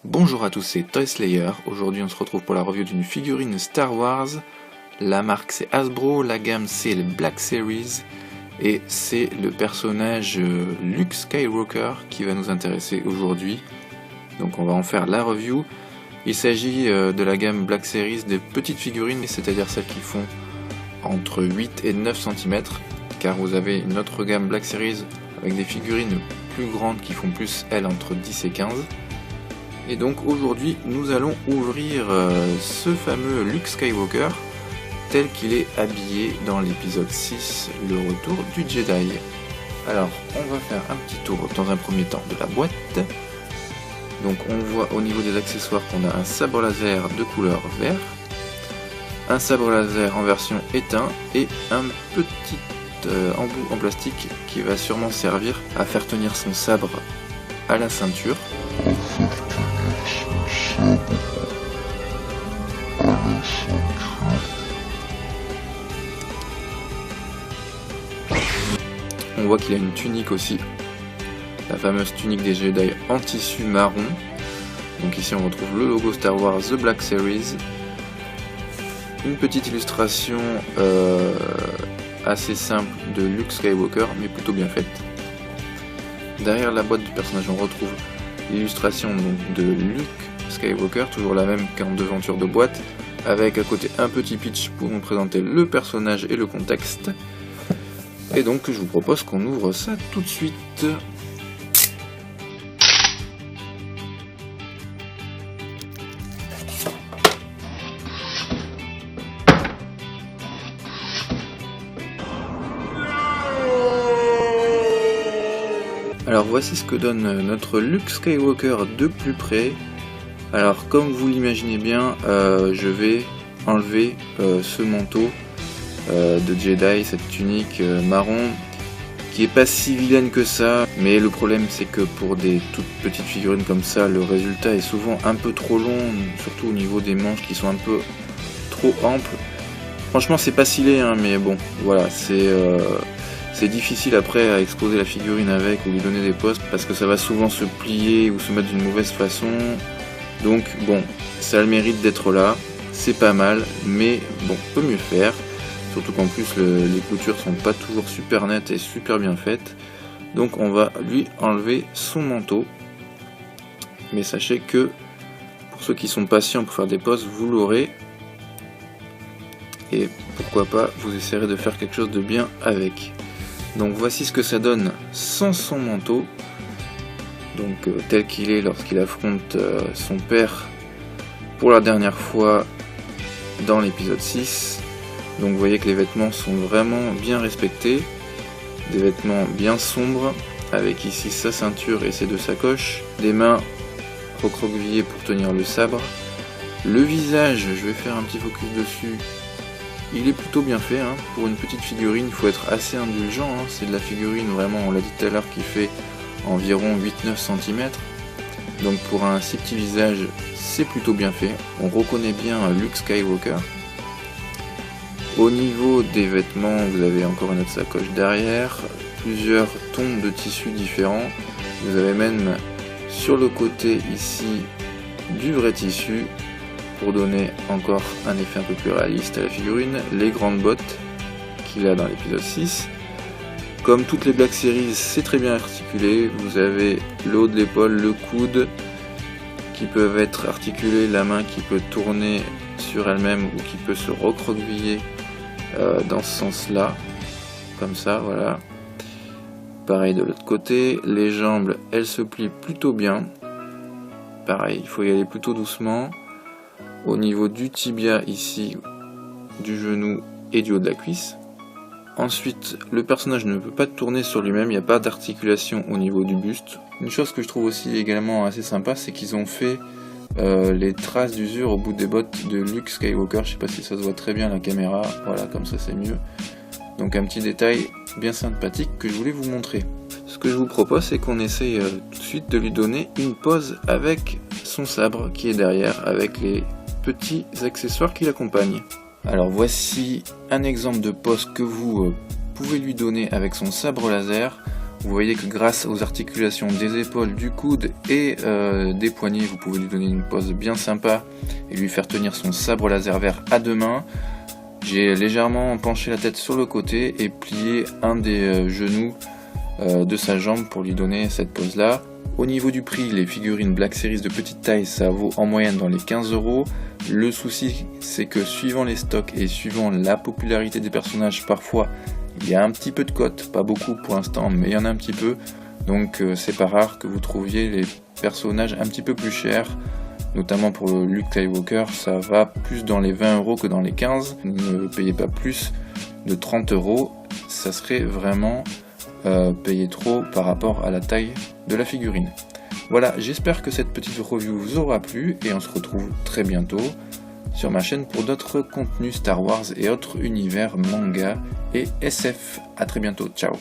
Bonjour à tous, c'est Toyslayer. Aujourd'hui on se retrouve pour la review d'une figurine Star Wars. La marque c'est Hasbro, la gamme c'est le Black Series et c'est le personnage Luke Skywalker qui va nous intéresser aujourd'hui. Donc on va en faire la review. Il s'agit de la gamme Black Series des petites figurines, c'est-à-dire celles qui font entre 8 et 9 cm, car vous avez une autre gamme Black Series avec des figurines plus grandes qui font plus elles entre 10 et 15. Et donc aujourd'hui nous allons ouvrir ce fameux Luke Skywalker tel qu'il est habillé dans l'épisode 6, le retour du Jedi. Alors on va faire un petit tour dans un premier temps de la boîte. Donc on voit au niveau des accessoires qu'on a un sabre laser de couleur vert, un sabre laser en version éteint et un petit embout en plastique qui va sûrement servir à faire tenir son sabre à la ceinture. On voit qu'il a une tunique aussi, la fameuse tunique des Jedi en tissu marron. Donc ici on retrouve le logo Star Wars The Black Series. Une petite illustration assez simple de Luke Skywalker, mais plutôt bien faite. Derrière la boîte du personnage on retrouve l'illustration donc de Luke Skywalker, toujours la même qu'en devanture de boîte, avec à côté un petit pitch pour nous présenter le personnage et le contexte. Et donc je vous propose qu'on ouvre ça tout de suite. Alors voici ce que donne notre Luke Skywalker de plus près. Alors comme vous l'imaginez bien, je vais enlever ce manteau de Jedi, cette tunique marron qui est pas si vilaine que ça, mais le problème c'est que pour des toutes petites figurines comme ça, le résultat est souvent un peu trop long, surtout au niveau des manches qui sont un peu trop amples. Franchement c'est pas stylé hein, mais bon voilà, c'est difficile après à exposer la figurine avec ou lui donner des postes parce que ça va souvent se plier ou se mettre d'une mauvaise façon. Donc bon, ça a le mérite d'être là, c'est pas mal, mais bon, peut mieux faire. Surtout qu'en plus les coutures sont pas toujours super nettes et super bien faites. Donc on va lui enlever son manteau. Mais sachez que pour ceux qui sont patients pour faire des poses, vous l'aurez. Et pourquoi pas, vous essayerez de faire quelque chose de bien avec. Donc voici ce que ça donne sans son manteau. Donc tel qu'il est lorsqu'il affronte son père pour la dernière fois dans l'épisode 6. Donc vous voyez que les vêtements sont vraiment bien respectés, des vêtements bien sombres, avec ici sa ceinture et ses deux sacoches, des mains recroquevillées pour tenir le sabre. Le visage, je vais faire un petit focus dessus, il est plutôt bien fait, hein. Pour une petite figurine il faut être assez indulgent, hein. C'est de la figurine vraiment, on l'a dit tout à l'heure, qui fait environ 8-9 cm. Donc pour un si petit visage, c'est plutôt bien fait, on reconnaît bien Luke Skywalker. Au niveau des vêtements, vous avez encore une autre sacoche derrière, plusieurs tons de tissus différents. Vous avez même sur le côté ici du vrai tissu pour donner encore un effet un peu plus réaliste à la figurine. Les grandes bottes qu'il a dans l'épisode 6. Comme toutes les Black Series, c'est très bien articulé. Vous avez le haut de l'épaule, le coude qui peuvent être articulés, la main qui peut tourner sur elle-même ou qui peut se recroqueviller dans ce sens là, comme ça, voilà. Pareil de l'autre côté, les jambes elles se plient plutôt bien, pareil il faut y aller plutôt doucement. Au niveau du tibia ici, du genou et du haut de la cuisse. Ensuite le personnage ne peut pas tourner sur lui-même, il n'y a pas d'articulation au niveau du buste. Une chose que je trouve aussi également assez sympa, c'est qu'ils ont fait les traces d'usure au bout des bottes de Luke Skywalker. Je sais pas si ça se voit très bien à la caméra, voilà, comme ça c'est mieux. Donc un petit détail bien sympathique que je voulais vous montrer. Ce que je vous propose, c'est qu'on essaye tout de suite de lui donner une pose avec son sabre qui est derrière, avec les petits accessoires qui l'accompagnent. Alors voici un exemple de pose que vous pouvez lui donner avec son sabre laser. Vous voyez que grâce aux articulations des épaules, du coude et des poignets, vous pouvez lui donner une pose bien sympa et lui faire tenir son sabre laser vert à deux mains. J'ai légèrement penché la tête sur le côté et plié un des genoux de sa jambe pour lui donner cette pose là. Au niveau du prix, les figurines Black Series de petite taille, ça vaut en moyenne dans les 15 €. Le souci, c'est que suivant les stocks et suivant la popularité des personnages, parfois il y a un petit peu de cote, pas beaucoup pour l'instant, mais il y en a un petit peu. Donc c'est pas rare que vous trouviez les personnages un petit peu plus chers, notamment pour le Luke Skywalker, ça va plus dans les 20 € que dans les 15. Ne payez pas plus de 30 €, ça serait vraiment payer trop par rapport à la taille de la figurine. Voilà, j'espère que cette petite review vous aura plu et on se retrouve très bientôt sur ma chaîne pour d'autres contenus Star Wars et autres univers manga et SF. A très bientôt, ciao.